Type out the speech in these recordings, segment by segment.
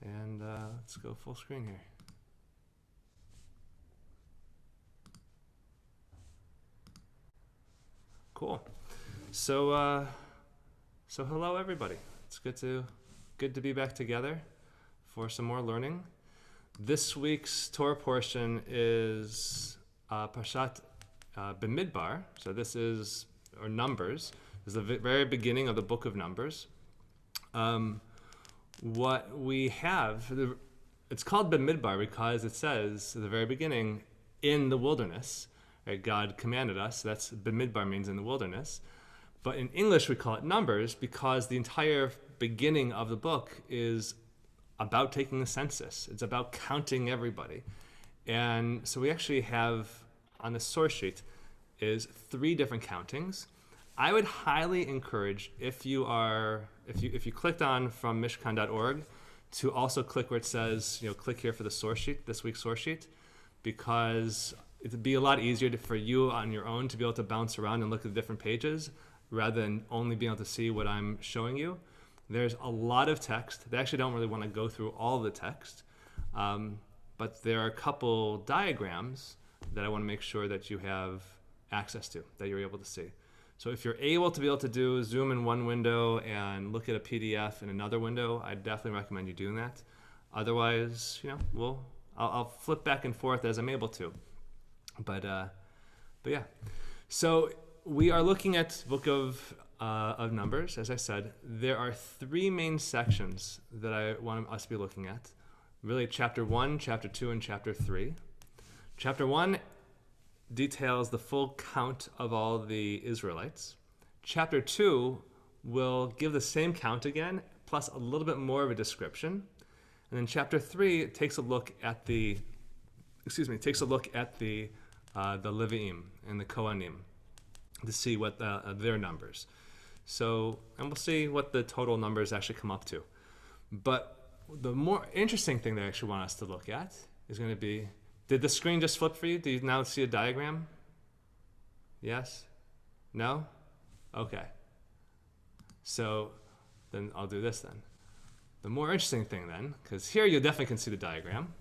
And let's go full screen here. Cool. So hello everybody. It's good to be back together for some more learning. This week's Torah portion is Parshat B'midbar. So this is or Numbers. This is the very beginning of the book of Numbers. What we have, it's called B'midbar because it says at the very beginning, in the wilderness. Right? God commanded us. That's B'midbar means in the wilderness. But in English we call it Numbers because the entire beginning of the book is about taking the census. It's about counting everybody. And so we actually have on the source sheet is 3 different countings. I would highly encourage if you clicked on from mishkon.org to also click where it says, click here for the source sheet, this week's source sheet, because it'd be a lot easier for you on your own to be able to bounce around and look at the different pages rather than only being able to see what I'm showing you. There's a lot of text. They actually don't really want to go through all the text, but there are a couple diagrams that I want to make sure that you have access to, that you're able to see. So if you're able to do Zoom in one window and look at a PDF in another window, I definitely recommend you doing that. Otherwise, I'll flip back and forth as I'm able to. But yeah. So we are looking at book of Numbers. As I said, there are 3 main sections that I want us to be looking at. Really, chapter 1, chapter 2, and chapter 3. Chapter 1 details the full count of all the Israelites. Chapter 2 will give the same count again, plus a little bit more of a description. And then chapter 3 takes a look at the Leviim and the Kohanim to see what their numbers. So, and we'll see what the total numbers actually come up to. But the more interesting thing that I actually want us to look at is going to be, did the screen just flip for you? Do you now see a diagram? Yes? No? Okay. So then I'll do this then. The more interesting thing then, because here you definitely can see the diagram,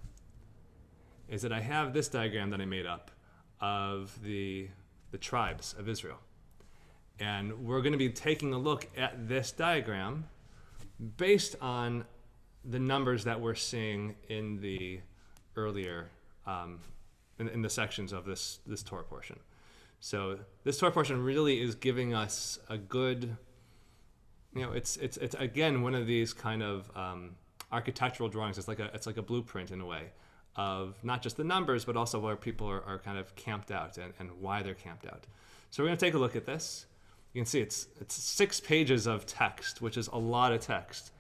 is that I have this diagram that I made up of the tribes of Israel. And we're going to be taking a look at this diagram based on the numbers that we're seeing in the earlier in the sections of this Torah portion. So this Torah portion really is giving us a good, it's again one of these kind of architectural drawings. It's like a blueprint in a way of not just the numbers, but also where people are kind of camped out and why they're camped out. So we're going to take a look at this. You can see it's 6 pages of text, which is a lot of text,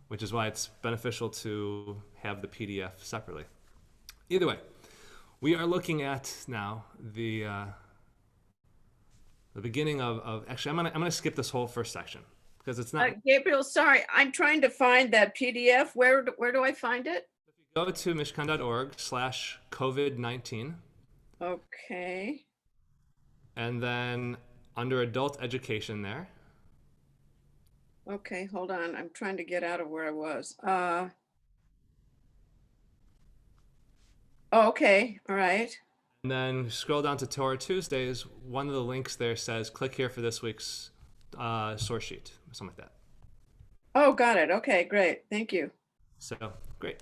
which is why it's beneficial to have the PDF separately. Either way, we are looking at now the beginning of actually I'm gonna skip this whole first section because it's not. Gabriel, sorry, I'm trying to find that PDF. Where do I find it? If you go to mishkon.org/COVID-19. Okay. And then under adult education there. Okay, hold on. I'm trying to get out of where I was. Okay, all right. And then scroll down to Torah Tuesdays. One of the links there says, click here for this week's source sheet, something like that. Oh, got it. Okay, great. Thank you. So, great.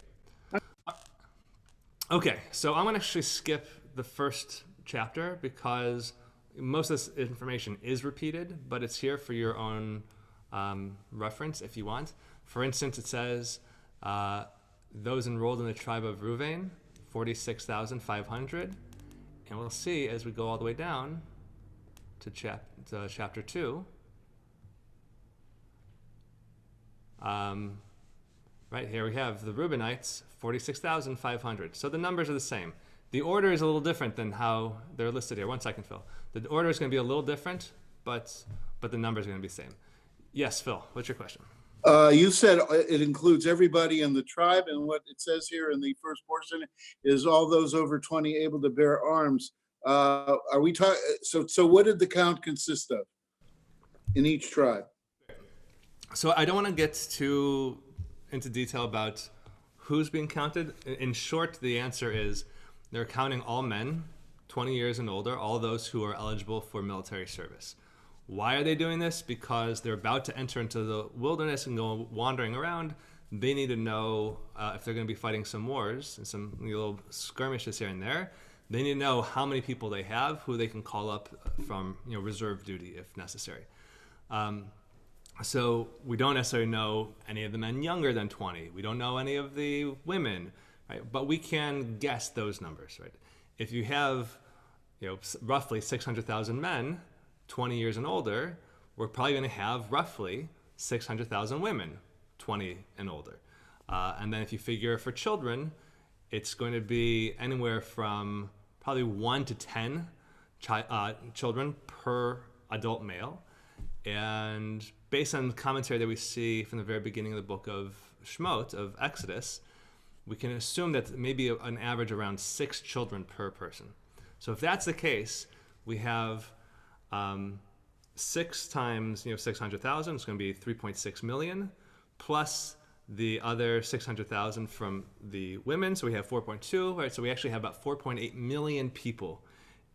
Okay, so I'm going to actually skip the first chapter because most of this information is repeated, but it's here for your own reference if you want. For instance, it says those enrolled in the tribe of Reuven, 46,500. And we'll see as we go all the way down to chapter 2. Right here we have the Reubenites, 46,500. So the numbers are the same. The order is a little different than how they're listed here. One second, Phil. The order is going to be a little different, but the numbers are going to be the same. Yes, Phil, what's your question? You said it includes everybody in the tribe, and what it says here in the first portion is all those over 20 able to bear arms. Are we talking? So what did the count consist of in each tribe? So I don't want to get too into detail about who's being counted. In short, the answer is they're counting all men 20 years and older, all those who are eligible for military service. Why are they doing this? Because they're about to enter into the wilderness and go wandering around. They need to know if they're going to be fighting some wars and some little skirmishes here and there. They need to know how many people they have, who they can call up from reserve duty if necessary. So we don't necessarily know any of the men younger than 20. We don't know any of the women, right? But we can guess those numbers, right? If you have roughly 600,000 men, 20 years and older, we're probably going to have roughly 600,000 women, 20 and older. And then if you figure for children, it's going to be anywhere from probably 1 to 10 children per adult male. And based on the commentary that we see from the very beginning of the book of Shemot, of Exodus, we can assume that maybe an average around 6 children per person. So if that's the case, we have 6 times 600,000, it's going to be 3.6 million, plus the other 600,000 from the women, so we have 4.2, right? So we actually have about 4.8 million people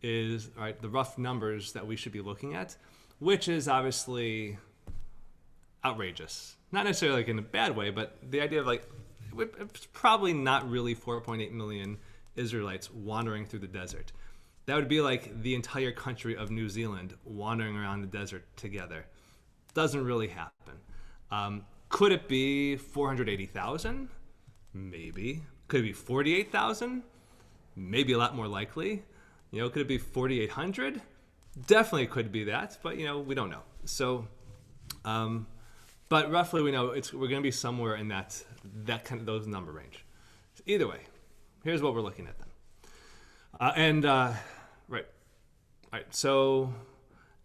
is the rough numbers that we should be looking at, which is obviously outrageous. Not necessarily in a bad way, but the idea of it's probably not really 4.8 million Israelites wandering through the desert. That would be like the entire country of New Zealand wandering around the desert together. Doesn't really happen. Could it be 480,000? Maybe. Could it be 48,000? Maybe a lot more likely. Could it be 4,800? Definitely could be that, but we don't know. So, but roughly we know we're going to be somewhere in that kind of those number range. Either way, here's what we're looking at then. Right. So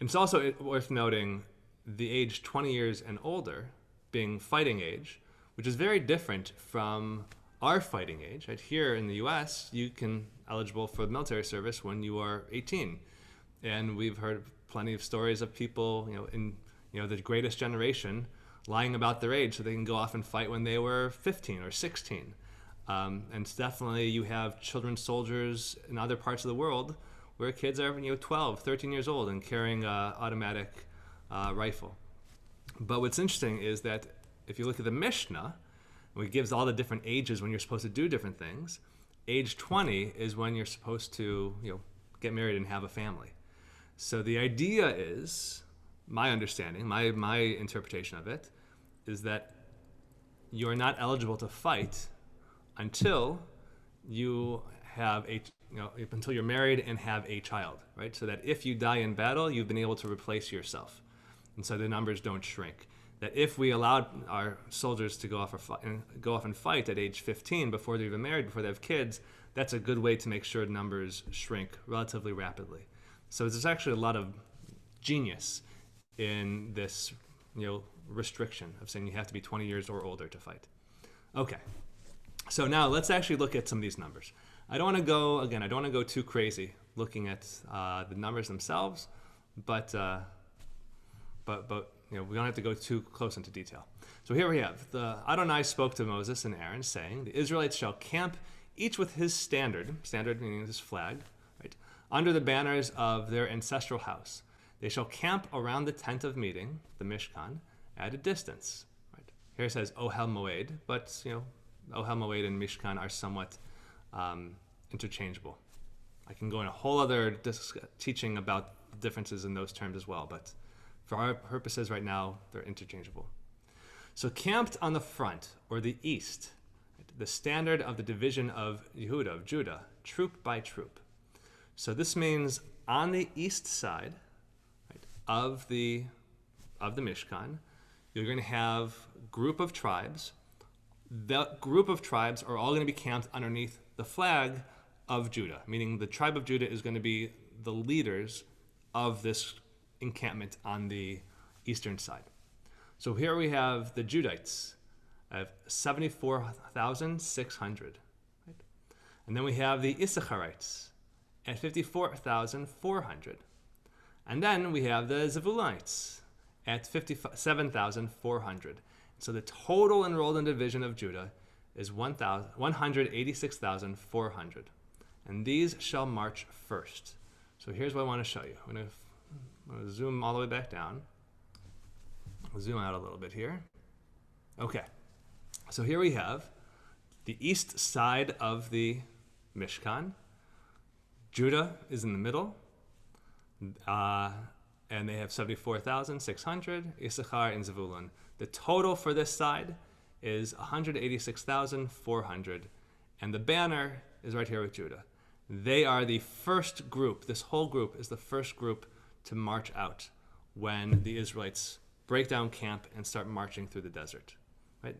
it's also worth noting the age 20 years and older being fighting age, which is very different from our fighting age. Right? Here in the U.S., you can eligible for military service when you are 18. And we've heard plenty of stories of people, in the greatest generation lying about their age so they can go off and fight when they were 15 or 16. And definitely you have children soldiers in other parts of the world where kids are 12, 13 years old and carrying an automatic rifle. But what's interesting is that if you look at the Mishnah, it gives all the different ages when you're supposed to do different things. Age 20 is when you're supposed to get married and have a family. So the idea is, my understanding, my interpretation of it, is that you are not eligible to fight until you have until you're married and have a child, right? So that if you die in battle, you've been able to replace yourself. And so the numbers don't shrink. That if we allowed our soldiers to go off and fight at age 15 before they're even married, before they have kids, that's a good way to make sure numbers shrink relatively rapidly. So there's actually a lot of genius in this, restriction of saying you have to be 20 years or older to fight. Okay, so now let's actually look at some of these numbers. I don't want to go too crazy looking at the numbers themselves, but we don't have to go too close into detail. So here we have Adonai spoke to Moses and Aaron, saying, "The Israelites shall camp each with his standard meaning his flag, right, under the banners of their ancestral house. They shall camp around the tent of meeting, the Mishkan, at a distance." Right. Here it says Ohel Moed, but Ohel Moed and Mishkan are somewhat interchangeable. I can go in a whole other teaching about differences in those terms as well, but for our purposes right now, they're interchangeable. So camped on the front, or the east, the standard of the division of Yehuda, of Judah, troop by troop. So this means on the east side, right, of the Mishkan, you're going to have group of tribes. The group of tribes are all going to be camped underneath the flag of Judah, meaning the tribe of Judah is going to be the leaders of this encampment on the eastern side. So here we have the Judites of 74,600. Right? And then we have the Issacharites at 54,400. And then we have the Zebulunites at 57,400. So the total enrolled in division of Judah is 186,400. And these shall march first. So here's what I want to show you. I'm going to zoom all the way back down. We'll zoom out a little bit here. Okay. So here we have the east side of the Mishkan. Judah is in the middle. And they have 74,600, Issachar and Zevulun. The total for this side is 186,400. And the banner is right here with Judah. They are the first group, this whole group is the first group to march out when the Israelites break down camp and start marching through the desert. Right?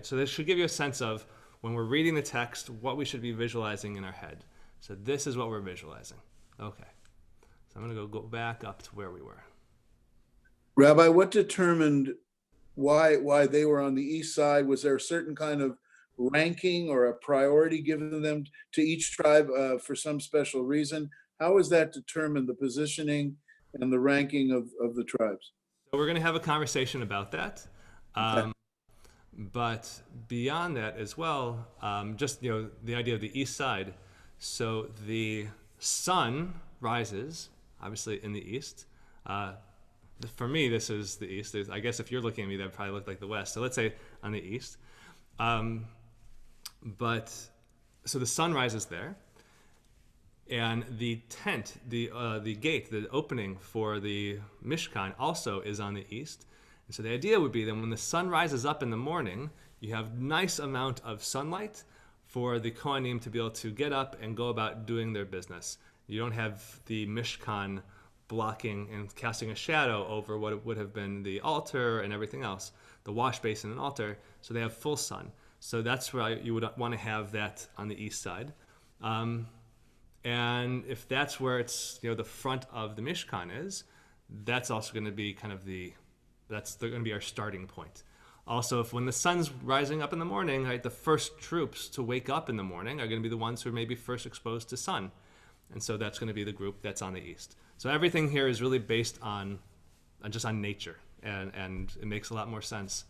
So this should give you a sense of, when we're reading the text, what we should be visualizing in our head. So this is what we're visualizing. Okay. So I'm going to go back up to where we were. Rabbi, what determined why they were on the east side? Was there a certain kind of ranking or a priority given them to each tribe for some special reason? How was that determined, the positioning and the ranking of the tribes? So we're going to have a conversation about that. Okay. But beyond that as well, just the idea of the east side. So the sun rises, obviously, in the east. For me, this is the east. I guess if you're looking at me, that would probably look like the west. So let's say on the east. But so the sun rises there, and the tent, the gate, the opening for the Mishkan also is on the east. And so the idea would be that when the sun rises up in the morning, you have nice amount of sunlight for the Kohanim to be able to get up and go about doing their business. You don't have the Mishkan blocking and casting a shadow over what would have been the altar and everything else, the wash basin and altar, so they have full sun. So that's why you would want to have that on the east side. And if that's where it's, the front of the Mishkan is, that's also going to be kind of that's going to be our starting point. Also, if when the sun's rising up in the morning, right, the first troops to wake up in the morning are going to be the ones who are maybe first exposed to sun. And so that's going to be the group that's on the east. So everything here is really based on just on nature, and it makes a lot more sense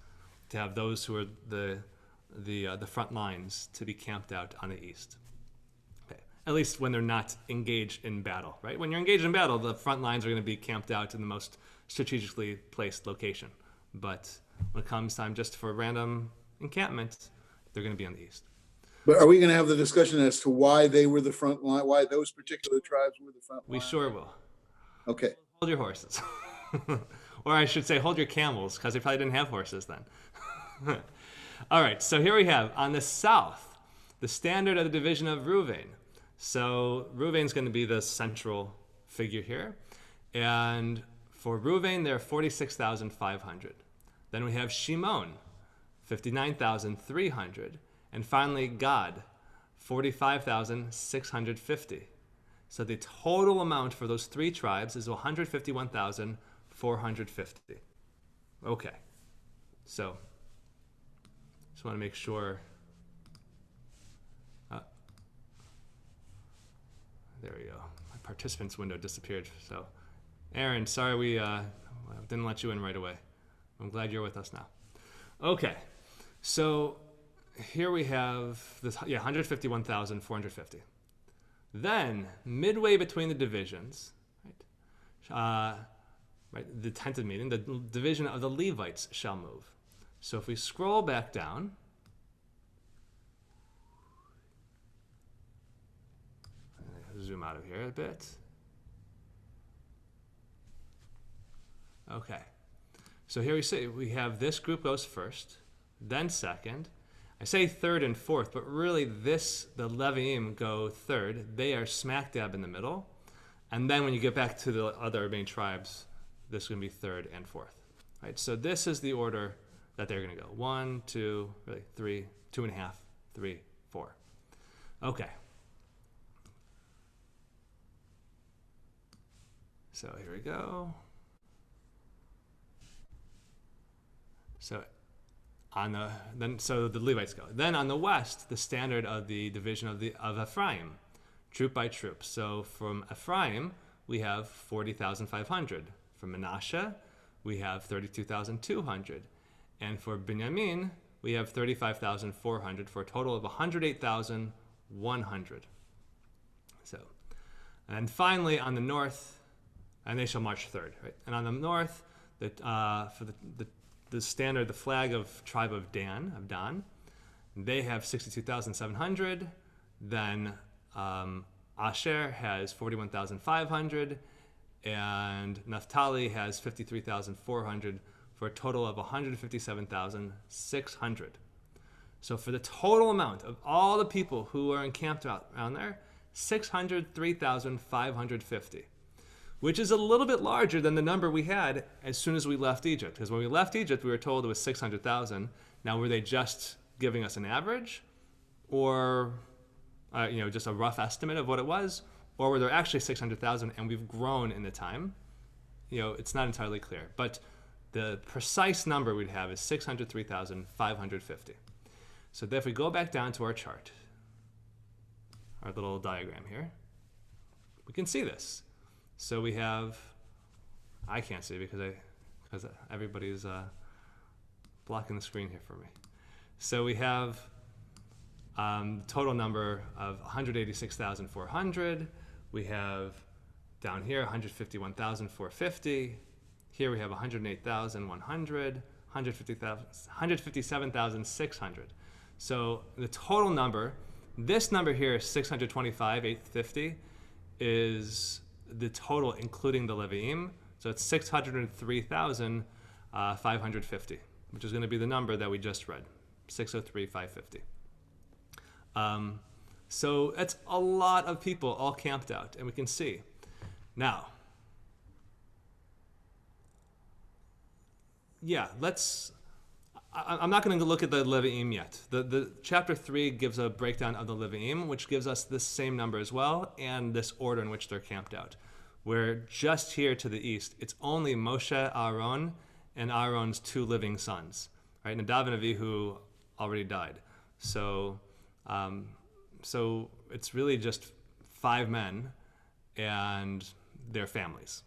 to have those who are the front lines to be camped out on the east. Okay. At least when they're not engaged in battle, right? When you're engaged in battle, the front lines are going to be camped out in the most strategically placed location. But when it comes time just for random encampment, they're going to be on the east. But are we going to have the discussion as to why they were the front line, why those particular tribes were the front line? We sure will. Okay. Hold your horses. Or I should say, hold your camels, because they probably didn't have horses then. All right, so here we have, on the south, the standard of the division of Reuven. So Reuven's going to be the central figure here. And for Reuven, there are 46,500. Then we have Shimon, 59,300. And finally, Gad, 45,650. So the total amount for those three tribes is 151,450. Okay. So just want to make sure. There we go. My participants window disappeared. So, Aaron, sorry we didn't let you in right away. I'm glad you're with us now. Okay. So here we have this, 151,450. Then, midway between the divisions, right, the tenth meeting, the division of the Levites shall move. So if we scroll back down, zoom out of here a bit. Okay. So here we see we have this group goes first, then second. I say third and fourth, but really the Leviim go third. They are smack dab in the middle. And then when you get back to the other main tribes, this is going to be third and fourth. Right? So this is the order that they're going to go. 1, 2, really 3, 2.5, 3, 4. Okay. So here we go. So the Levites go. Then on the west, the standard of the division of Ephraim, troop by troop. So from Ephraim, we have 40,500. From Manasseh, we have 32,200. And for Binyamin, we have 35,400 for a total of 108,100. So, and finally on the north, and they shall march third, right? And on the north, for the standard, the flag of tribe of Dan, they have 62,700. Then Asher has 41,500, and Naphtali has 53,400 for a total of 157,600. So for the total amount of all the people who are encamped around there, 603,550, which is a little bit larger than the number we had as soon as we left Egypt. Because when we left Egypt, we were told it was 600,000. Now, were they just giving us an average, or just a rough estimate of what it was, or were there actually 600,000 and we've grown in the time? It's not entirely clear, but the precise number we'd have is 603,550. So if we go back down to our chart, our little diagram here, we can see this. So we have, I can't see because everybody's blocking the screen here for me. So we have the total number of 186,400. We have down here 151,450. Here we have 108,100, 157,600. So the total number, this number here, 625,850, is the total including the Leviim. So it's 603,550, which is going to be the number that we just read, 603,550. So that's a lot of people all camped out, and we can see. Now, I'm not going to look at the Leviim yet. The chapter 3 gives a breakdown of the Leviim, which gives us this same number as well, and this order in which they're camped out. Where just here to the east, it's only Moshe, Aaron, and Aaron's 2 living sons, right? Nadav and Avihu already died. So it's really just 5 men and their families.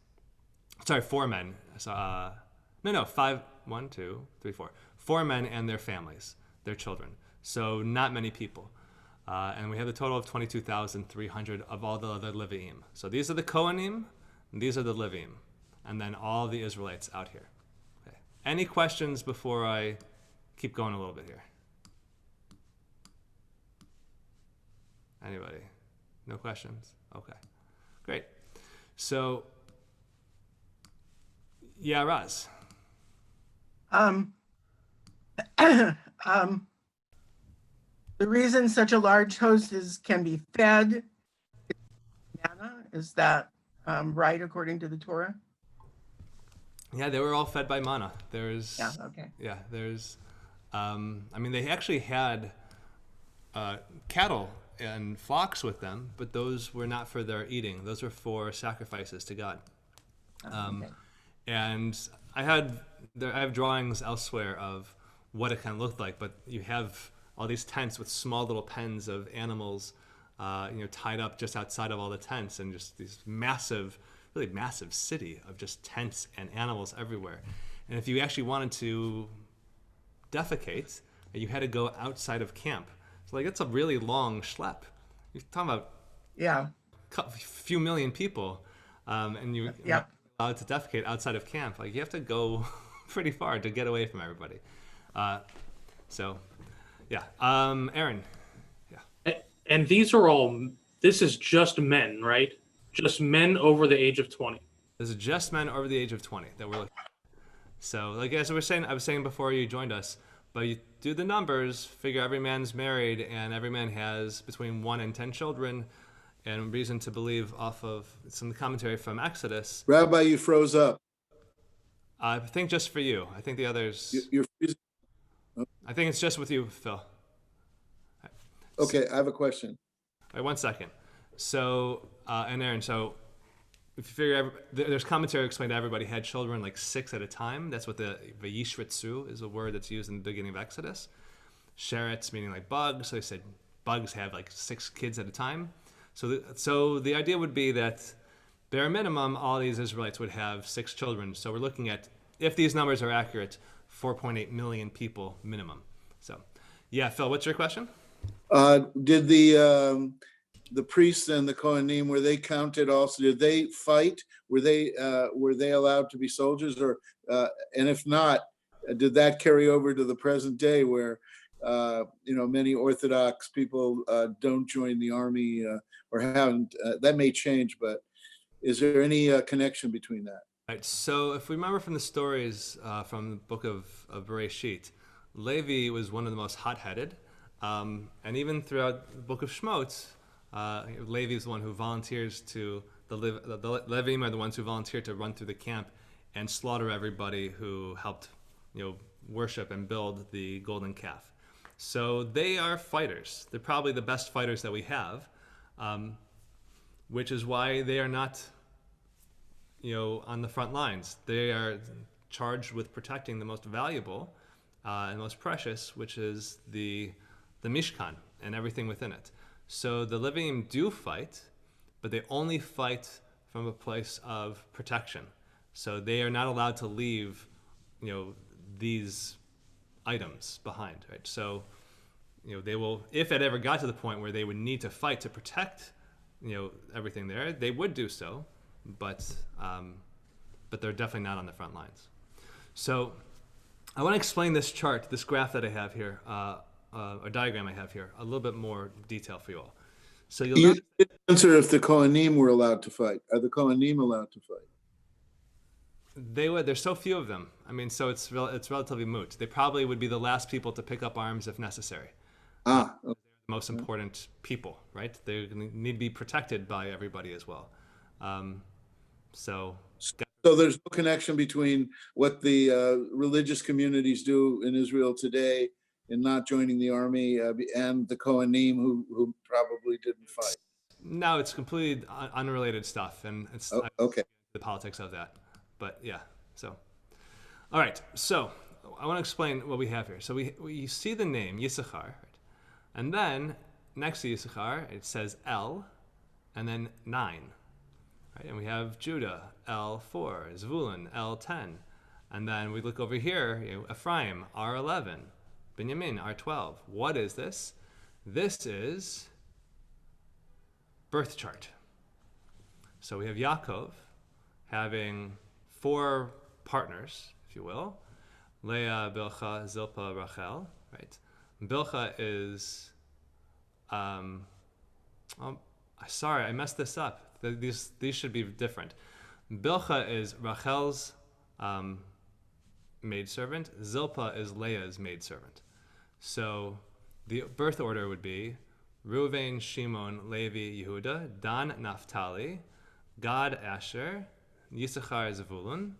Sorry, 4 men. So, 5, 1, 2, 3, 4. 4 men and their families, their children. So not many people. And we have a total of 22,300 of all the other Leviim. So these are the Kohanim, and these are the Leviim, and then all the Israelites out here. Okay. Any questions before I keep going a little bit here? Anybody? No questions? Okay, great. So, yeah, Raz. The reason such a large host can be fed manna, is that right according to the Torah? Yeah, they were all fed by manna. They actually had cattle and flocks with them, but those were not for their eating. Those were for sacrifices to God. Okay. And I have drawings elsewhere of what it kind of looked like, but you have all these tents with small little pens of animals, tied up just outside of all the tents, and just these really massive city of just tents and animals everywhere. And if you actually wanted to defecate, you had to go outside of camp. So that's a really long schlep. You're talking about a few million people, and you're not allowed to defecate outside of camp. You have to go pretty far to get away from everybody. Aaron. Yeah. And this is just men, right? Just men over the age of 20. This is just men over the age of 20 that we're looking at. So, as I was saying before you joined us, but you do the numbers, figure every man's married, and every man has between 1 and 10 children, and reason to believe off of some commentary from Exodus. Rabbi, you froze up. I think just for you. I think the others. You're freezing. I think it's just with you, Phil. Okay, I have a question. All right, 1 second. So, and Aaron, so if you figure there's commentary explaining that everybody had children 6 at a time. That's what the vayishritzu is, a word that's used in the beginning of Exodus. Sheretz meaning bugs. So they said bugs have 6 kids at a time. So the idea would be that bare minimum, all these Israelites would have 6 children. So we're looking at, if these numbers are accurate, 4.8 million people minimum. So, yeah, Phil, what's your question? Did the priests and the Kohanim, were they counted also? Did they fight? Were they allowed to be soldiers, or and if not, did that carry over to the present day, where many Orthodox people don't join the army or haven't? That may change, but is there any connection between that? Right. So, if we remember from the stories from the book of Bereshit, Levi was one of the most hot-headed, and even throughout the book of Shmot, Levi is the one who volunteers to the Levim are the ones who volunteer to run through the camp and slaughter everybody who helped, worship and build the golden calf. So they are fighters. They're probably the best fighters that we have, which is why they are not, on the front lines. They are charged with protecting the most valuable and most precious, which is the Mishkan and everything within it. So the Levim do fight, but they only fight from a place of protection. So they are not allowed to leave, these items behind, right? So, they will, if it ever got to the point where they would need to fight to protect, everything there, they would do so, but they're definitely not on the front lines. So I want to explain this chart, this graph that I have here, or diagram I have here, a little bit more detail for you all. So You didn't answer if the Kohanim were allowed to fight. Are the Kohanim allowed to fight? They would. There's so few of them. I mean, so it's relatively moot. They probably would be the last people to pick up arms if necessary. Okay. The most important people, right? They need to be protected by everybody as well. So there's no connection between what the religious communities do in Israel today in not joining the army and the Kohanim who probably didn't fight. No, it's completely unrelated stuff, and it's okay. The politics of that. But yeah, so all right. So I want to explain what we have here. So we see the name Yisachar, right? And then next to Yisachar it says L, and then 9. Right? And we have Judah, L4, Zvulun, L10. And then we look over here, Ephraim, R11, Benjamin, R12. What is this? This is birth chart. So we have Yaakov having 4 partners, if you will. Leah, Bilhah, Zilpah, Rachel, right? Bilhah is, sorry, I messed this up. These should be different. Bilhah is Rachel's maidservant. Zilpah is Leah's maidservant. So the birth order would be Reuven, Shimon, Levi, Yehuda, Dan, Naphtali, Gad, Asher, Yisachar, Zevulun,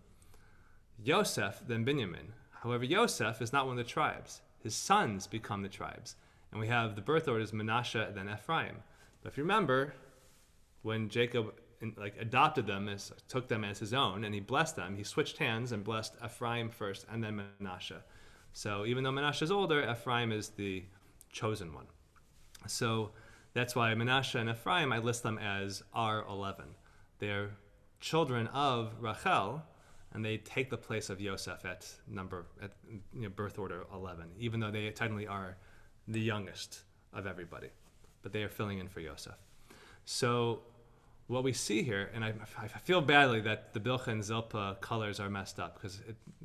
Yosef, then Binyamin. However, Yosef is not one of the tribes. His sons become the tribes. And we have the birth orders Manasseh, then Ephraim. But if you remember, when Jacob adopted them, took them as his own, and he blessed them, he switched hands and blessed Ephraim first and then Manasseh. So even though Manasseh is older, Ephraim is the chosen one. So that's why Manasseh and Ephraim, I list them as R11. They're children of Rachel, and they take the place of Yosef at birth order 11, even though they technically are the youngest of everybody, but they are filling in for Yosef. So what we see here, and I feel badly that the Bilhah and Zilpah colors are messed up because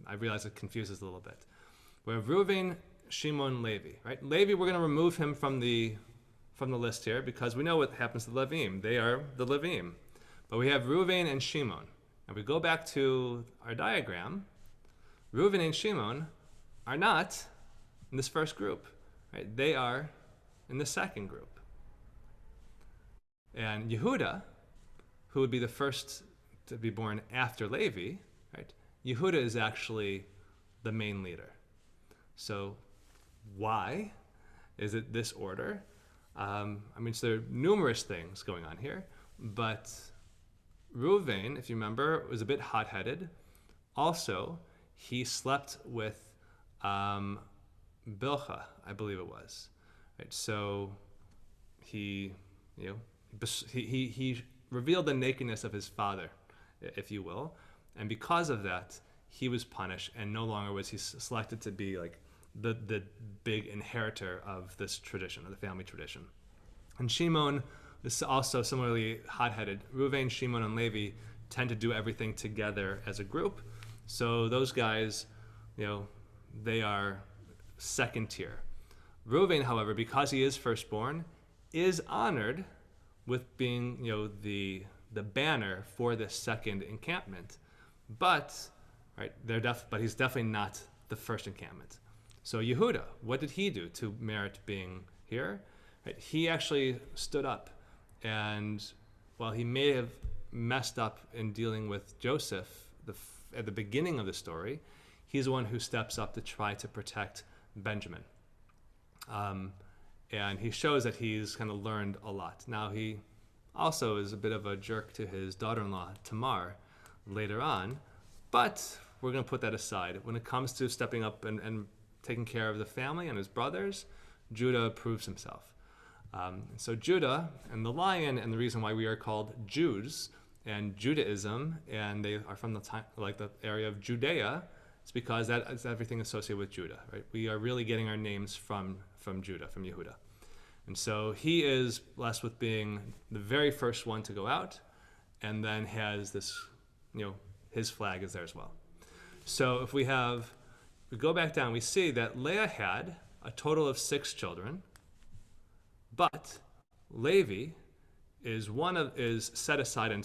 I realize it confuses a little bit. We have Reuven, Shimon, Levi, right? Levi, we're going to remove him from the list here because we know what happens to the Levim. They are the Levim. But we have Reuven and Shimon. And we go back to our diagram. Reuven and Shimon are not in this first group, right? They are in the second group. And Yehuda, who would be the first to be born after Levi, right? Yehuda is actually the main leader. So why is it this order? So there are numerous things going on here, but Reuven, if you remember, was a bit hot-headed. Also, he slept with Bilhah, I believe it was. Right? So he revealed the nakedness of his father, if you will, and because of that, he was punished, and no longer was he selected to be like the big inheritor of this tradition, of the family tradition. And Shimon is also similarly hot-headed. Reuven, Shimon, and Levi tend to do everything together as a group. So those guys, they are second tier. Reuven, however, because he is firstborn, is honored with being, the banner for this second encampment. But, right, but he's definitely not the first encampment. So Yehuda, what did he do to merit being here? Right, he actually stood up, and while he may have messed up in dealing with Joseph at the beginning of the story, he's the one who steps up to try to protect Benjamin. And he shows that he's kind of learned a lot. Now, he also is a bit of a jerk to his daughter-in-law, Tamar, later on, but we're going to put that aside. When it comes to stepping up and taking care of the family and his brothers, Judah proves himself. So Judah and the lion, and the reason why we are called Jews and Judaism, and they are from the time, like the area of Judea, it's because that is everything associated with Judah, right? We are really getting our names from Judah, from Yehuda. And so he is blessed with being the very first one to go out, and then has this, his flag is there as well. So if we go back down, we see that Leah had a total of 6 children, but Levi is set aside and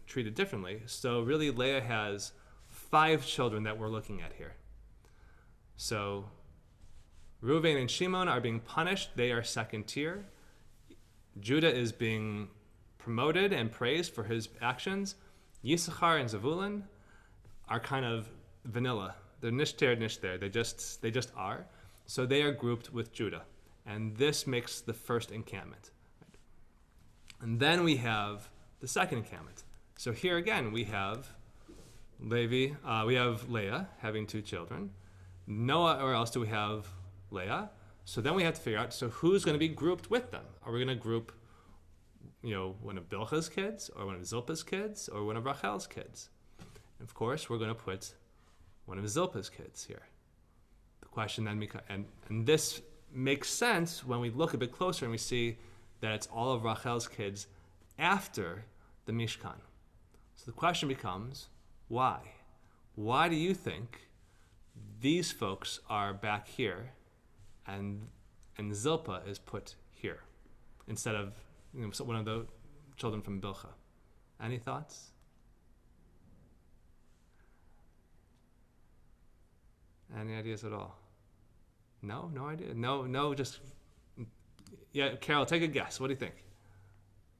treated differently. So really Leah has 5 children that we're looking at here. So Reuven and Shimon are being punished. They are second tier. Judah is being promoted and praised for his actions. Yisachar and Zevulun are kind of vanilla. They're nishter. They just are. So they are grouped with Judah. And this makes the first encampment. And then we have the second encampment. So here again, we have Leah having 2 children. Noah, or else do we have Leah? So then we have to figure out, so who's going to be grouped with them? Are we going to group, one of Bilhah's kids, or one of Zilpah's kids, or one of Rachel's kids? And of course, we're going to put one of Zilpah's kids here. The question then becomes, and this makes sense when we look a bit closer and we see that it's all of Rachel's kids after the Mishkan. So the question becomes, why? Why do you think these folks are back here and Zilpah is put here instead of one of the children from Bilhah? Any thoughts? Any ideas at all? No idea. No, just, yeah, Carol, take a guess. What do you think?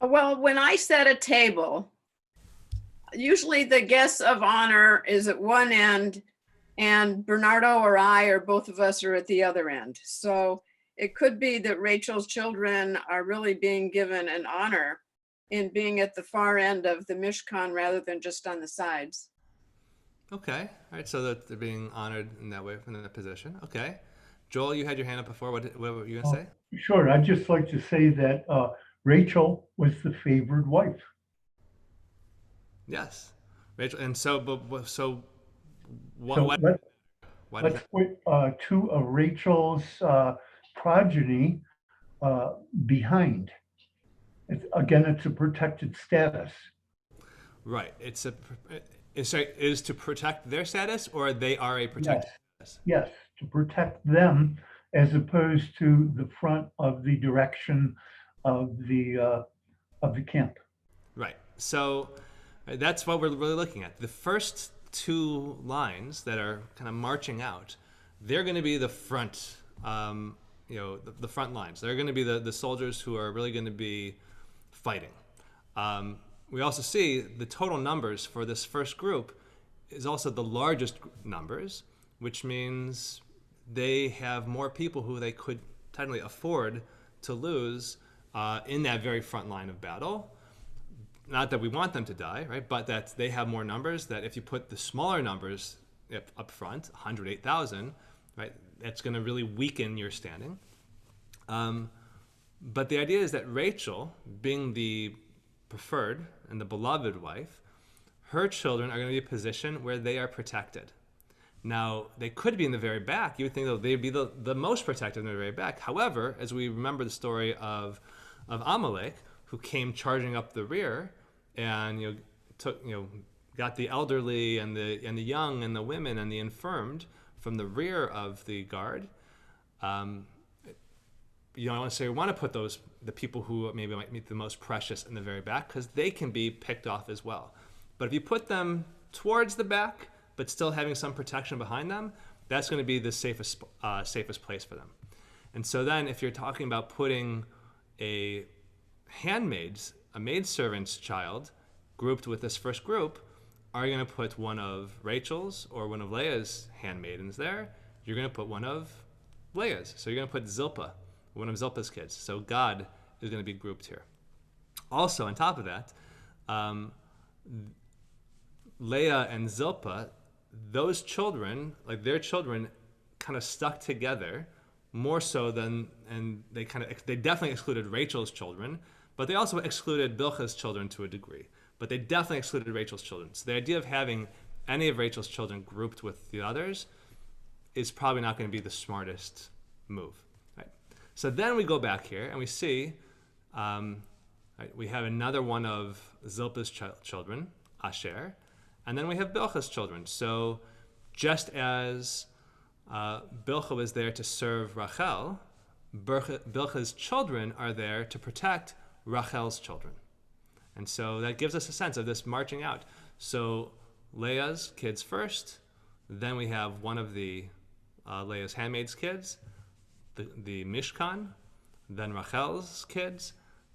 Well, when I set a table, usually the guest of honor is at one end and Bernardo or I, or both of us, are at the other end. So it could be that Rachel's children are really being given an honor in being at the far end of the Mishkan rather than just on the sides. Okay. All right. So that they're being honored in that way, from that position. Okay. Joel, you had your hand up before. What were you going to say? Sure. I'd just like to say that Rachel was the favored wife. Yes. Rachel. And so, what? So What? let's put 2 of Rachel's progeny behind. It's a protected status. Right. It is to protect their status, or they are a protected status? Yes, to protect them as opposed to the front of the direction of the camp. Right. So that's what we're really looking at. The first 2 lines that are kind of marching out, they're going to be the front, the front lines. They're going to be the soldiers who are really going to be fighting. We also see the total numbers for this first group is also the largest numbers, which means they have more people who they could technically afford to lose in that very front line of battle. Not that we want them to die, right? But that they have more numbers, that if you put the smaller numbers up front, 108,000, right, that's going to really weaken your standing. But the idea is that Rachel, being the preferred and the beloved wife, her children are going to be a position where they are protected. Now, they could be in the very back. You would think that they'd be the most protected in the very back. However, as we remember the story of Amalek, who came charging up the rear and got the elderly and the young and the women and the infirmed from the rear of the guard. I want to say we want to put the people who maybe might be the most precious in the very back, because they can be picked off as well. But if you put them towards the back, but still having some protection behind them, that's going to be the safest place for them. And so then if you're talking about putting a maidservant's child grouped with this first group, are you going to put one of Rachel's or one of Leah's handmaidens there? You're going to put one of Leah's. So you're going to put Zilpah, one of Zilpah's kids. So God is going to be grouped here. Also, on top of that, Leah and Zilpah, those children, like their children, kind of stuck together more so than, and they definitely excluded Rachel's children, but they also excluded Bilhah's children to a degree. But they definitely excluded Rachel's children. So the idea of having any of Rachel's children grouped with the others is probably not going to be the smartest move. Right? So then we go back here and we see we have another one of Zilpah's children, Asher, and then we have Bilhah's children. So just as Bilhah was there to serve Rachel, Bilhah's children are there to protect Rachel's children. And so that gives us a sense of this marching out. So Leah's kids first, then we have one of the Leah's handmaid's kids, the Mishkan, then Rachel's kids,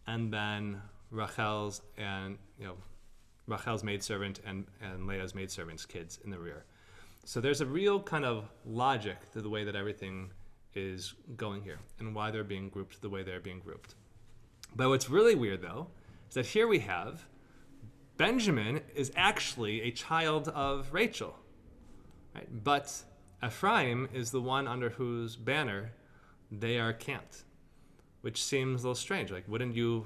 and then Rachel's maidservant and Leah's maidservant's kids in the rear. So there's a real kind of logic to the way that everything is going here and why they're being grouped the way they're being grouped. But what's really weird, though, is that here we have Benjamin is actually a child of Rachel, right? But Ephraim is the one under whose banner they are camped, which seems a little strange. Like, wouldn't you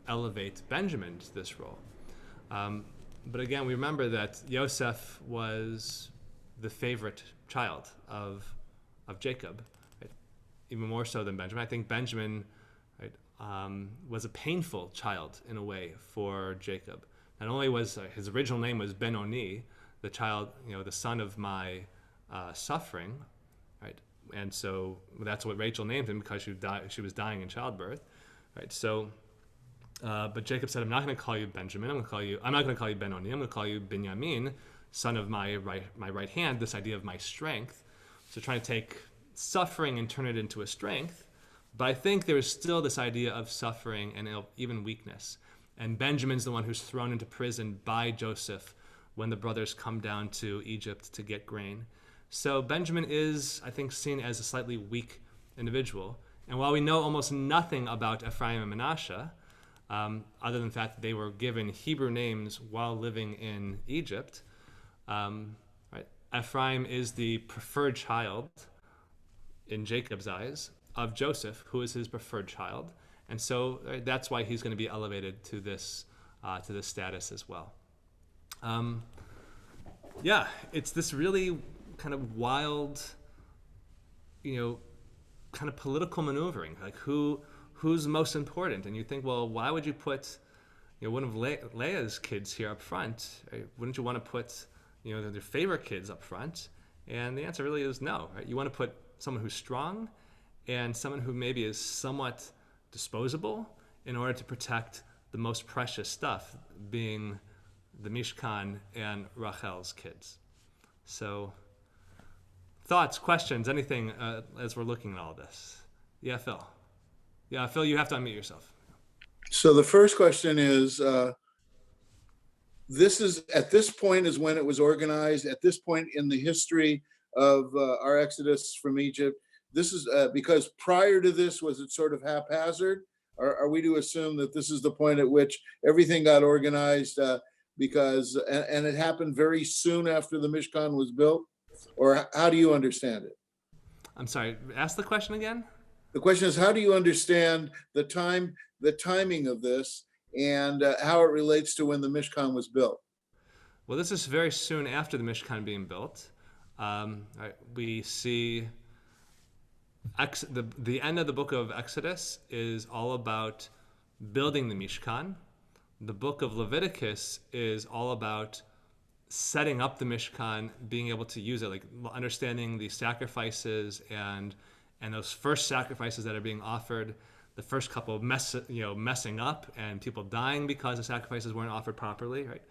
elevate Benjamin to this role? But again, we remember that Yosef was the favorite child of Jacob, right? Even more so than Benjamin. I think Benjamin, right, was a painful child in a way for Jacob. Not only was his original name was Ben-Oni, the child, the son of my suffering, right? And so that's what Rachel named him, because she was dying in childbirth, right? So. But Jacob said, I'm not going to call you Benjamin. I'm not going to call you Ben-Oni. I'm going to call you Binyamin, son of my right hand, this idea of my strength. So trying to take suffering and turn it into a strength. But I think there is still this idea of suffering and even weakness. And Benjamin's the one who's thrown into prison by Joseph when the brothers come down to Egypt to get grain. So Benjamin is, I think, seen as a slightly weak individual. And while we know almost nothing about Ephraim and Manasseh, other than the fact that they were given Hebrew names while living in Egypt, right? Ephraim is the preferred child in Jacob's eyes of Joseph, who is his preferred child, and so that's why he's going to be elevated to this status as well. It's this really kind of wild, kind of political maneuvering, like who's most important? And you think, well, why would you put one of Leah's kids here up front? Right? Wouldn't you want to put their favorite kids up front? And the answer really is no. Right? You want to put someone who's strong and someone who maybe is somewhat disposable in order to protect the most precious stuff, being the Mishkan and Rachel's kids. So thoughts, questions, anything as we're looking at all this? Yeah, Phil. Yeah, Phil, you have to unmute yourself. So the first question is, this is at this point is when it was organized, at this point in the history of our exodus from Egypt. This is because prior to this, was it sort of haphazard? Or are we to assume that this is the point at which everything got organized because it happened very soon after the Mishkan was built? Or how do you understand it? I'm sorry, ask the question again. The question is, how do you understand the timing of this and how it relates to when the Mishkan was built? Well, this is very soon after the Mishkan being built. Right, we see the end of the book of Exodus is all about building the Mishkan. The book of Leviticus is all about setting up the Mishkan, being able to use it, like understanding the sacrifices and those first sacrifices that are being offered, the first couple of messing up and people dying because the sacrifices weren't offered properly, right?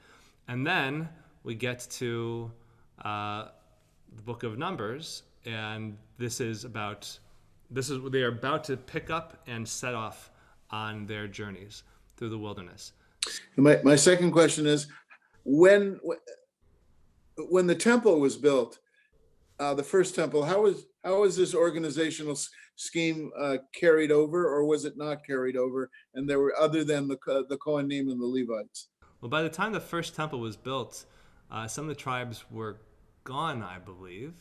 And then we get to the book of Numbers, and they are about to pick up and set off on their journeys through the wilderness. My second question is, when the temple was built, the first temple, how was this organizational scheme carried over, or was it not carried over? And there were, other than the Kohanim and the Levites. Well, by the time the first temple was built, some of the tribes were gone, I believe,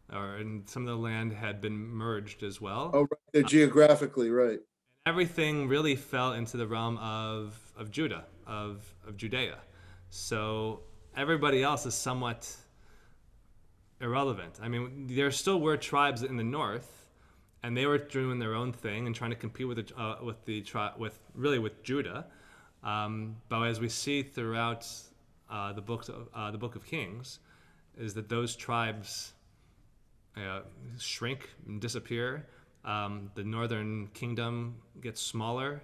and some of the land had been merged as well. Oh, right. They're geographically right. Everything really fell into the realm of Judah, of Judea. So everybody else is somewhat irrelevant. I mean, there still were tribes in the north, and they were doing their own thing and trying to compete with Judah. But as we see throughout the book of Kings, is that those tribes shrink and disappear. The northern kingdom gets smaller,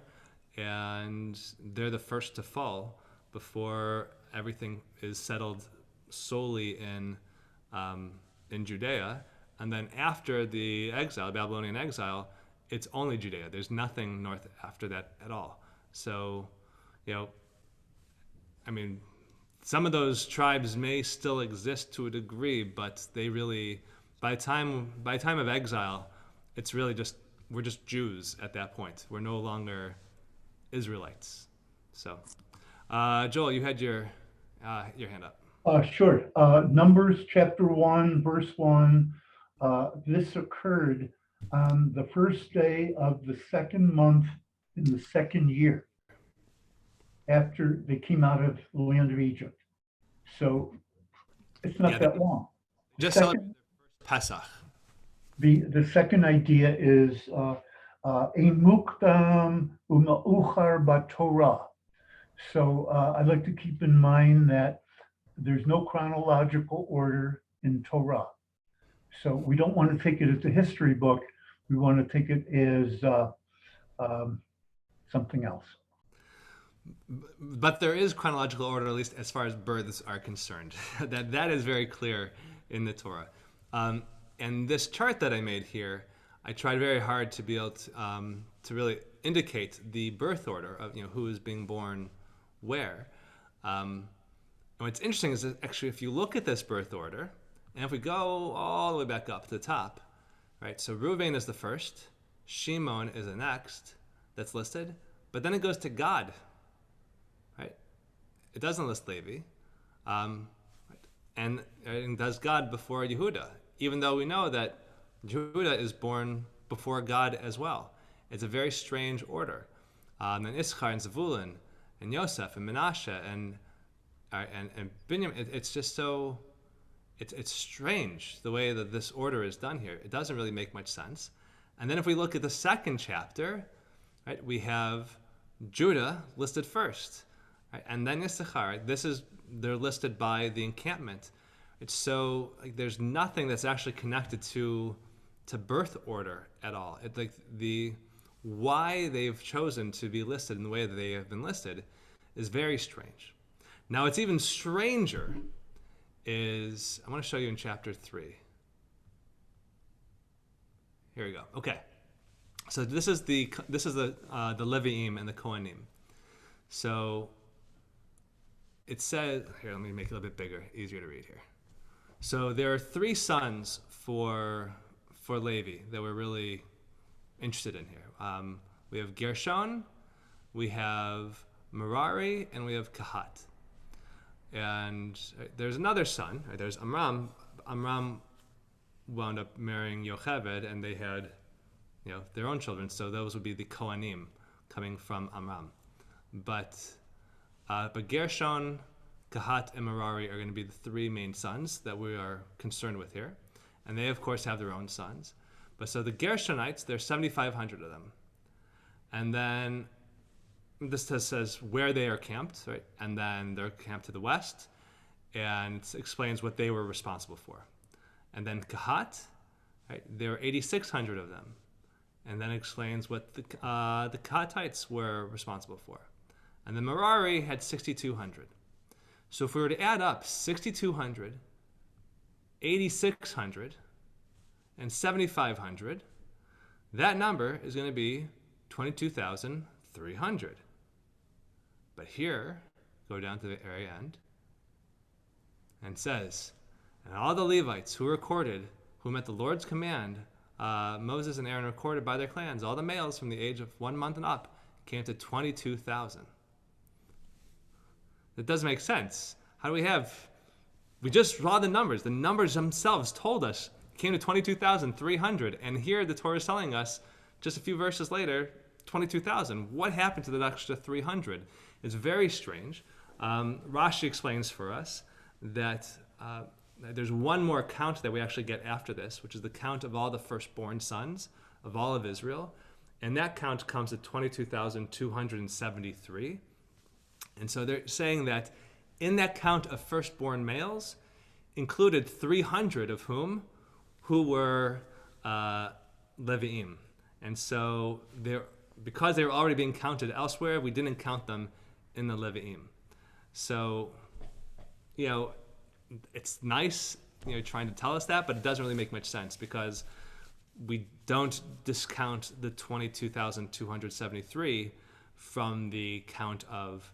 and they're the first to fall before everything is settled solely in Judea. And then after the exile, Babylonian exile, it's only Judea. There's nothing north after that at all. So, I mean, some of those tribes may still exist to a degree, but they really, by time of exile, it's really we're just Jews at that point. We're no longer Israelites. So, Joel, you had your hand up. Sure. Numbers chapter 1, verse 1. This occurred on the first day of the second month in the second year after they came out of the land of Egypt. So it's not that long. Just celebrated their first Pesach. The second idea is Emukdam Umauchar Batorah. So I'd like to keep in mind that there's no chronological order in Torah. So we don't want to take it as a history book. We want to take it as something else. But there is chronological order, at least as far as births are concerned. that is very clear in the Torah. And this chart that I made here, I tried very hard to be able to really indicate the birth order of who is being born where. And what's interesting is that actually, if you look at this birth order, and if we go all the way back up to the top, right? So Reuven is the first, Shimon is the next that's listed, but then it goes to Gad, right? It doesn't list Levi, and does Gad before Yehuda, even though we know that Judah is born before Gad as well. It's a very strange order. And Issachar and Zevulun and Yosef and Menashe and Binyamin, it's just so, it's strange the way that this order is done here. It doesn't really make much sense. And then if we look at the second chapter, right, we have Judah listed first, right, and then Issachar. They're listed by the encampment. It's so there's nothing that's actually connected to birth order at all. Why they've chosen to be listed in the way that they have been listed is very strange. Now, what's even stranger is I want to show you in chapter 3. Here we go. Okay, so this is the Leviim and the Kohanim. So it says here. Let me make it a little bit bigger, easier to read here. So there are 3 sons for Levi that we're really interested in here. We have Gershon, we have Merari, and we have Kahat. And there's another son. Right? There's Amram. Amram wound up marrying Yocheved, and they had, their own children. So those would be the Kohanim coming from Amram. But Gershon, Kahat and Merari are going to be the three main sons that we are concerned with here. And they, of course, have their own sons. But so the Gershonites, there's 7,500 of them. And then this says where they are camped, right? And then they're camped to the west, and it explains what they were responsible for. And then Kahat, right? There are 8,600 of them. And then it explains what the Kahatites were responsible for. And then Merari had 6,200. So if we were to add up 6,200, 8,600, and 7,500, that number is going to be 22,300. But here, go down to the very end, and it says, and all the Levites who recorded, whom at the Lord's command, Moses and Aaron recorded by their clans, all the males from the age of 1 month and up, came to 22,000. That doesn't make sense. How do we just raw the numbers. The numbers themselves told us it came to 22,300. And here the Torah is telling us, just a few verses later, 22,000. What happened to the extra 300? It's very strange. Rashi explains for us that there's one more count that we actually get after this, which is the count of all the firstborn sons of all of Israel. And that count comes at 22,273. And so they're saying that in that count of firstborn males, included 300 of who were Levi'im. And so because they were already being counted elsewhere, we didn't count them in the Levi'im. So, it's nice, trying to tell us that, but it doesn't really make much sense because we don't discount the 22,273 from the count of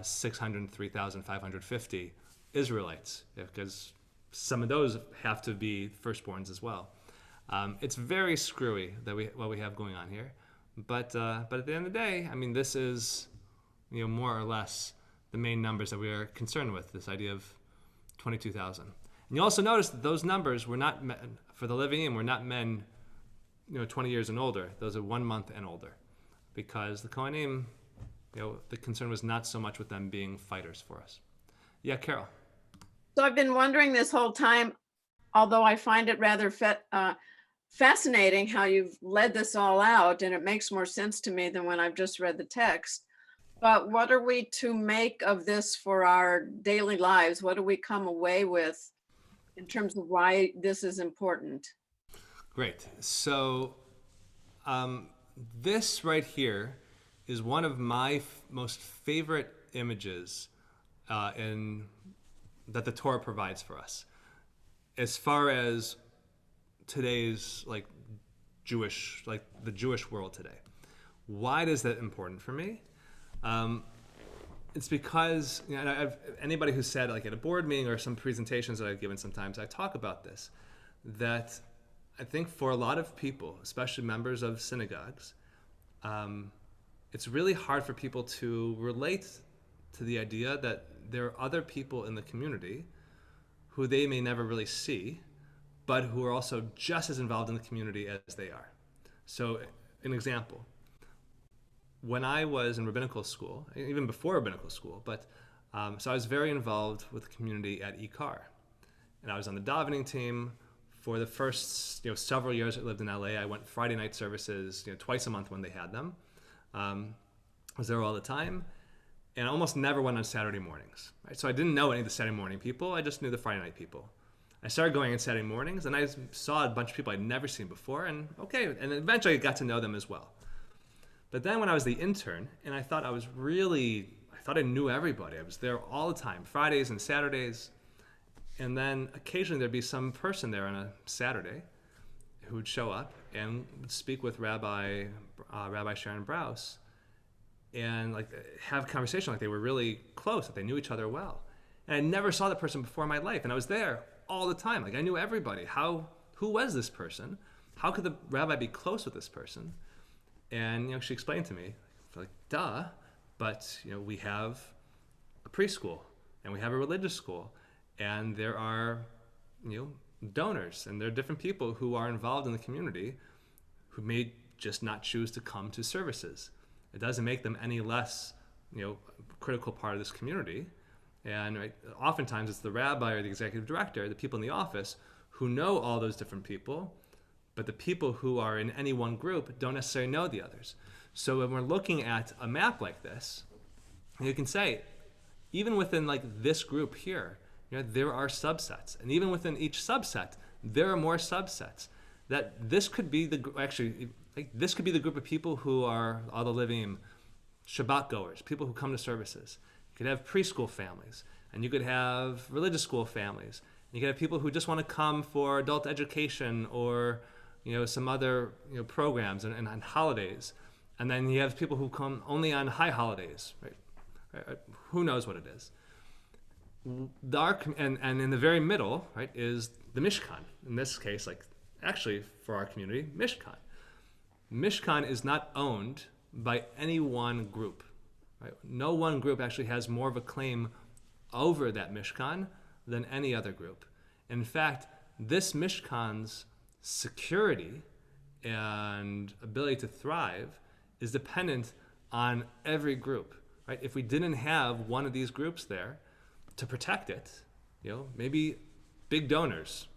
603,550 Israelites, because some of those have to be firstborns as well. It's very screwy what we have going on here, but at the end of the day, this is more or less the main numbers that we are concerned with. This idea of 22,000, and you also notice that those numbers were not for the Levi'im were not men, 20 years and older. Those are 1 month and older, because the Kohanim, the concern was not so much with them being fighters for us. Yeah, Carol. So I've been wondering this whole time, although I find it rather fascinating how you've led this all out, and it makes more sense to me than when I've just read the text. But what are we to make of this for our daily lives? What do we come away with in terms of why this is important? Great. So this right here is one of my most favorite images that the Torah provides for us, as far as today's the Jewish world today. Why is that important for me? It's because anybody who's said at a board meeting or some presentations that I've given, sometimes I talk about this, that I think for a lot of people, especially members of synagogues, it's really hard for people to relate to the idea that there are other people in the community who they may never really see, but who are also just as involved in the community as they are. So, an example. When I was in rabbinical school, even before rabbinical school, so I was very involved with the community at Ikar. And I was on the davening team for the first several years I lived in LA. I went Friday night services twice a month when they had them. I was there all the time, and I almost never went on Saturday mornings. Right? So I didn't know any of the Saturday morning people. I just knew the Friday night people. I started going on Saturday mornings, and I saw a bunch of people I'd never seen before, and eventually I got to know them as well. But then when I was the intern, and I thought I knew everybody. I was there all the time, Fridays and Saturdays. And then occasionally there'd be some person there on a Saturday who would show up and would speak with Rabbi Sharon Brous and have a conversation like they were really close, that they knew each other well. And I never saw that person before in my life, and I was there all the time. I knew everybody. Who was this person? How could the rabbi be close with this person? And she explained to me, duh, but we have a preschool and we have a religious school, and there are donors, and there are different people who are involved in the community who may just not choose to come to services. It doesn't make them any less critical part of this community. And right, oftentimes it's the rabbi or the executive director, the people in the office who know all those different people, but the people who are in any one group don't necessarily know the others. So when we're looking at a map like this, you can say, even within like this group here, there are subsets, and even within each subset, there are more subsets. That this could be this could be the group of people who are all the living Shabbat goers, people who come to services. You could have preschool families, and you could have religious school families. And you could have people who just want to come for adult education or some other programs and on holidays. And then you have people who come only on high holidays, right? Who knows what it is? And in the very middle, right, is the Mishkan. In this case, actually for our community, Mishkan. Mishkan is not owned by any one group. Right? No one group actually has more of a claim over that Mishkan than any other group. In fact, this Mishkan's security and ability to thrive is dependent on every group. Right? If we didn't have one of these groups there to protect it, maybe big donors,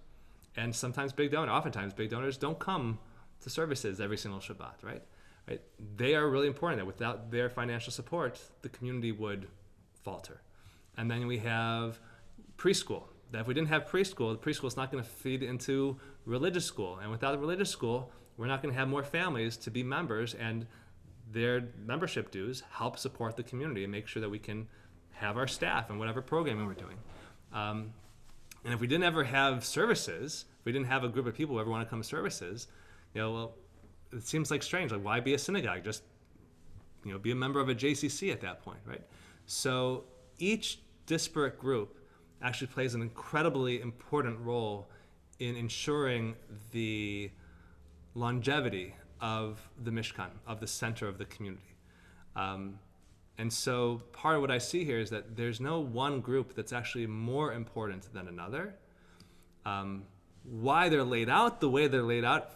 and oftentimes big donors don't come to services every single Shabbat, right? They are really important. That without their financial support, the community would falter. And then we have preschool. That if we didn't have preschool, the preschool is not going to feed into religious school. And without a religious school, we're not going to have more families to be members, and their membership dues help support the community and make sure that we can have our staff and whatever programming we're doing. And if we didn't ever have services, if we didn't have a group of people who ever want to come to services, it seems like strange. Like, why be a synagogue? Just, be a member of a JCC at that point, right? So each disparate group actually plays an incredibly important role in ensuring the longevity of the Mishkan, of the center of the community. And so part of what I see here is that there's no one group that's actually more important than another. Why they're laid out the way they're laid out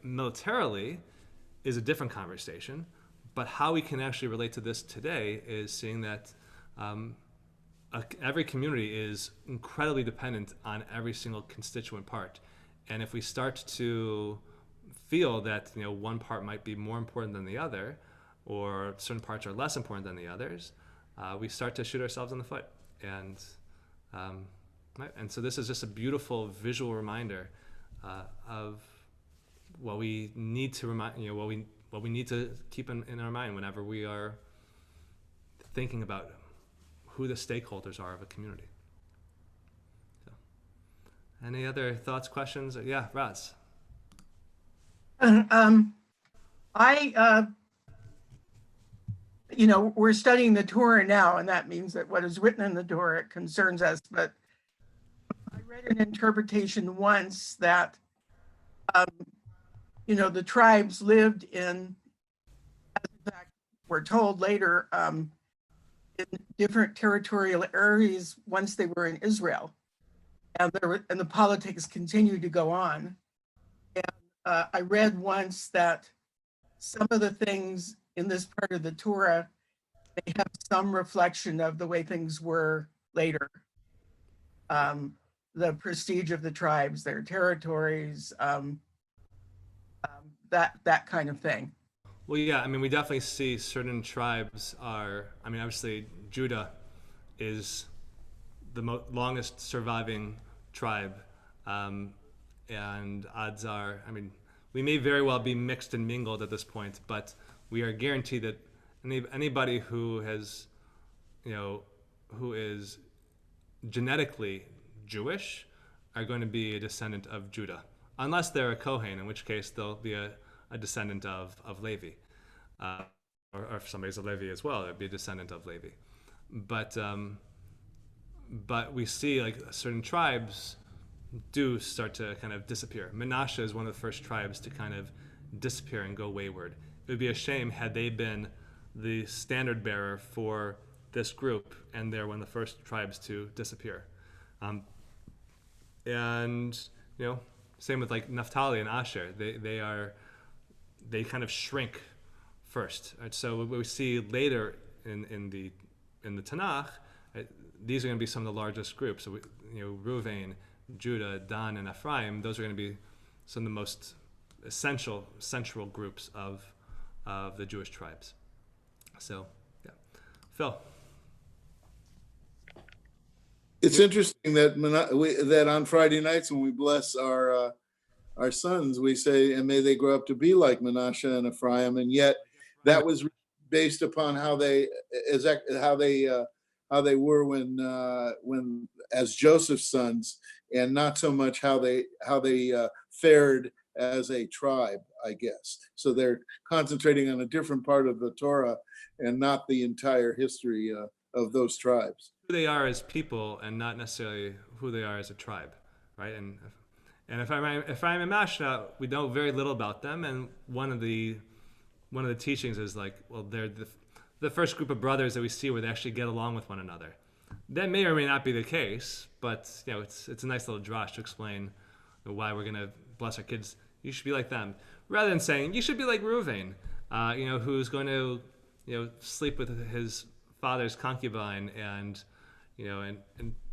militarily is a different conversation. But how we can actually relate to this today is seeing that every community is incredibly dependent on every single constituent part. And if we start to feel that one part might be more important than the other, or certain parts are less important than the others, we start to shoot ourselves in the foot. And so this is just a beautiful visual reminder of what we need to what we need to keep in our mind whenever we are thinking about who the stakeholders are of a community. So, any other thoughts, questions? Yeah, Raz. We're studying the Torah now, and that means that what is written in the Torah concerns us. But I read an interpretation once that, the tribes lived in, as in fact, we're told later, in different territorial areas once they were in Israel, and the politics continued to go on. And I read once that some of the things in this part of the Torah, they have some reflection of the way things were later. The prestige of the tribes, their territories, that kind of thing. Well, yeah, we definitely see certain tribes are, obviously Judah is the longest surviving tribe, and odds are, we may very well be mixed and mingled at this point, but we are guaranteed that anybody who has, who is genetically Jewish are going to be a descendant of Judah, unless they're a Kohen, in which case they'll be a descendant of Levi, or if somebody's a Levi as well, it'd be a descendant of Levi. But we see certain tribes do start to kind of disappear. Menashe is one of the first tribes to kind of disappear and go wayward. It would be a shame had they been the standard bearer for this group, and they're one of the first tribes to disappear. And same with Naphtali and Asher. They kind of shrink first. Right? So what we see later in the Tanakh, right, these are going to be some of the largest groups. So Reuven, Judah, Dan, and Ephraim. Those are going to be some of the most essential central groups of the Jewish tribes. So, yeah, Phil. It's interesting that that on Friday nights when we bless our sons, we say, "And may they grow up to be like Manasseh and Ephraim." And yet, that was based upon how they were when as Joseph's sons, and not so much how they fared as a tribe, I guess. So they're concentrating on a different part of the Torah and not the entire history of those tribes. Who they are as people and not necessarily who they are as a tribe, right? And Ephraim and Manasseh, we know very little about them, and one of the teachings is like, well, they're the first group of brothers that we see where they actually get along with one another. That may or may not be the case, but it's a nice little drash to explain why we're gonna bless our kids. You should be like them, rather than saying you should be like Reuven, who's going to sleep with his father's concubine and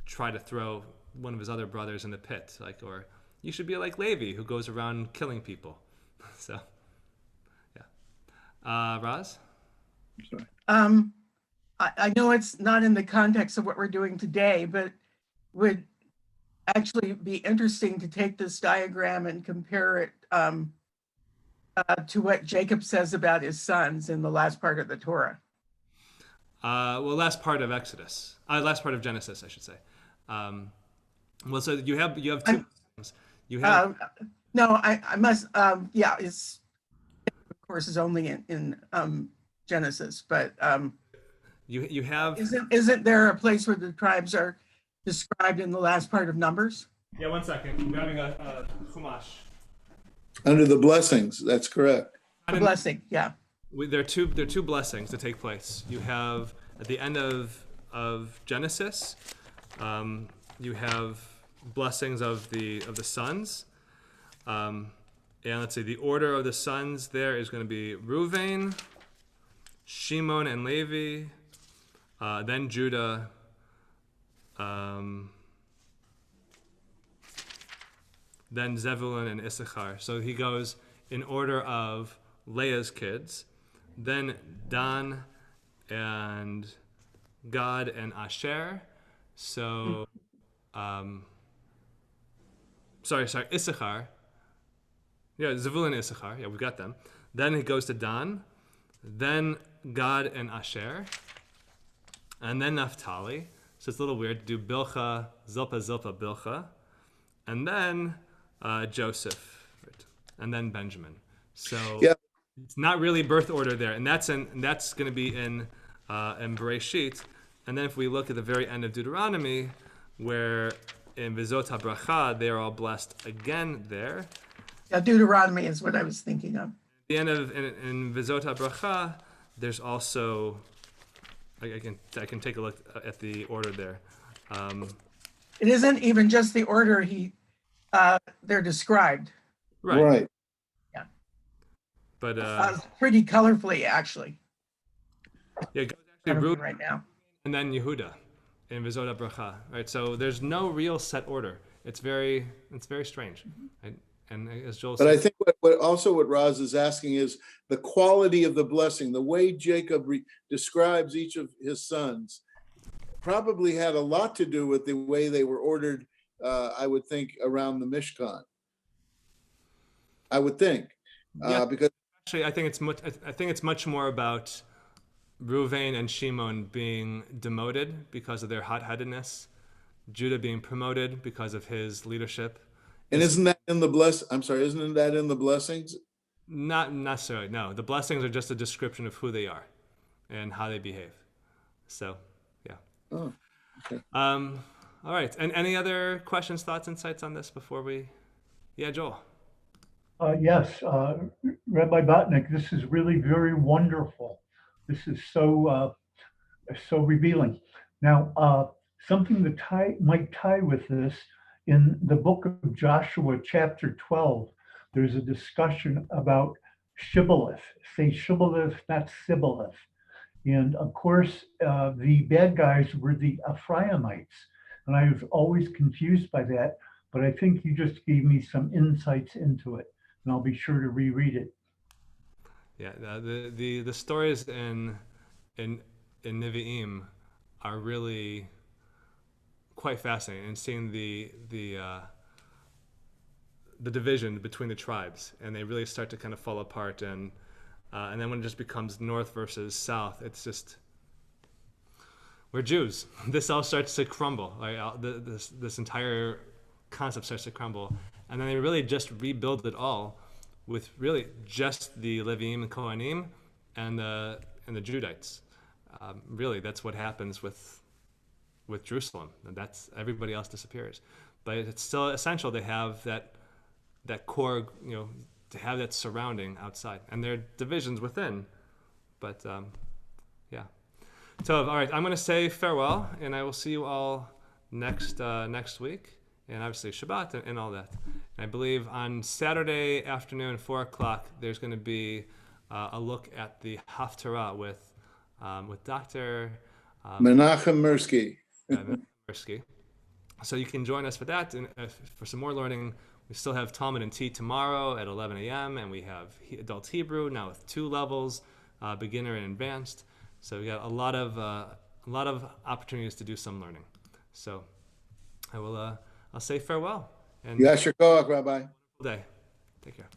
try to throw one of his other brothers in the pit, or you should be like Levi, who goes around killing people. So, yeah. Roz? Sorry. I know it's not in the context of what we're doing today, but would actually be interesting to take this diagram and compare it to what Jacob says about his sons in the last part of the Torah. Last part of Genesis, I should say. So you have two things. You have no, I must. It's of course is only in Genesis, but you have. Isn't there a place where the tribes are described in the last part of Numbers? Yeah, 1 second. I'm grabbing a chumash. Under the blessings, that's correct. The blessing, yeah. There are two blessings that take place. You have at the end of Genesis, you have blessings of the sons, and let's see, the order of the sons there is going to be Reuven, Shimon, and Levi, then Judah, then Zebulun and Issachar. So he goes in order of Leah's kids, then Dan and Gad and Asher. So, Issachar. Yeah, Zebulun and Issachar. Yeah, we got them. Then he goes to Dan, then Gad and Asher, and then Naphtali. So it's a little weird to do Bilcha, Zilpah, Bilcha, and then Joseph, right? And then Benjamin. So yeah. It's not really birth order there, and that's going to be in Bereshit. And then if we look at the very end of Deuteronomy, where in Vizot HaBracha they are all blessed again there. Yeah, Deuteronomy is what I was thinking of. At the end of in Vizot HaBracha, there's also I can take a look at the order there. It isn't even just the order they're described. Right. Yeah. But pretty colorfully, actually. Yeah, it goes actually right now. And then Yehuda in Vizot HaBracha, right? So there's no real set order. It's very strange. Mm-hmm. And as Joel said, but I think what Roz is asking is the quality of the blessing, the way Jacob describes each of his sons, probably had a lot to do with the way they were ordered. I would think around the Mishkan. I would think, because actually I think it's much more about Reuven and Shimon being demoted because of their hot-headedness, Judah being promoted because of his leadership. And isn't that in the isn't that in the blessings? Not necessarily, no. The blessings are just a description of who they are and how they behave. So, yeah. Oh, okay. All right. And any other questions, thoughts, insights on this before we... Yeah, Joel. Yes, Rabbi Botnick, this is really very wonderful. This is so revealing. Now, something that might tie with this, in the book of Joshua, chapter 12, there's a discussion about Shibboleth. Say Shibboleth, not Sibboleth. And of course, the bad guys were the Ephraimites. And I was always confused by that, but I think you just gave me some insights into it, and I'll be sure to reread it. Yeah, the stories in Nevi'im are really quite fascinating, and seeing the division between the tribes, and they really start to kind of fall apart, and then when it just becomes north versus south, it's just, we're Jews. This all starts to crumble. Like this entire concept starts to crumble, and then they really just rebuild it all with really just the Leviim and Kohanim and the Judites. Really, that's what happens with Jerusalem, and that's, everybody else disappears. But it's still essential to have that core, to have that surrounding outside, and there are divisions within. But yeah. So all right, I'm going to say farewell, and I will see you all next week, and obviously Shabbat and all that. And I believe on Saturday afternoon, 4 o'clock, there's going to be a look at the Haftarah with Dr. Menachem Mirsky. Mirsky. So you can join us for that, and for some more learning. We still have Talmud and Tea tomorrow at 11 a.m. and we have Adult Hebrew now with 2 levels, beginner and advanced. So we got a lot of opportunities to do some learning. So I will I'll say farewell and Yasher Koach, Rabbi. day. Take care.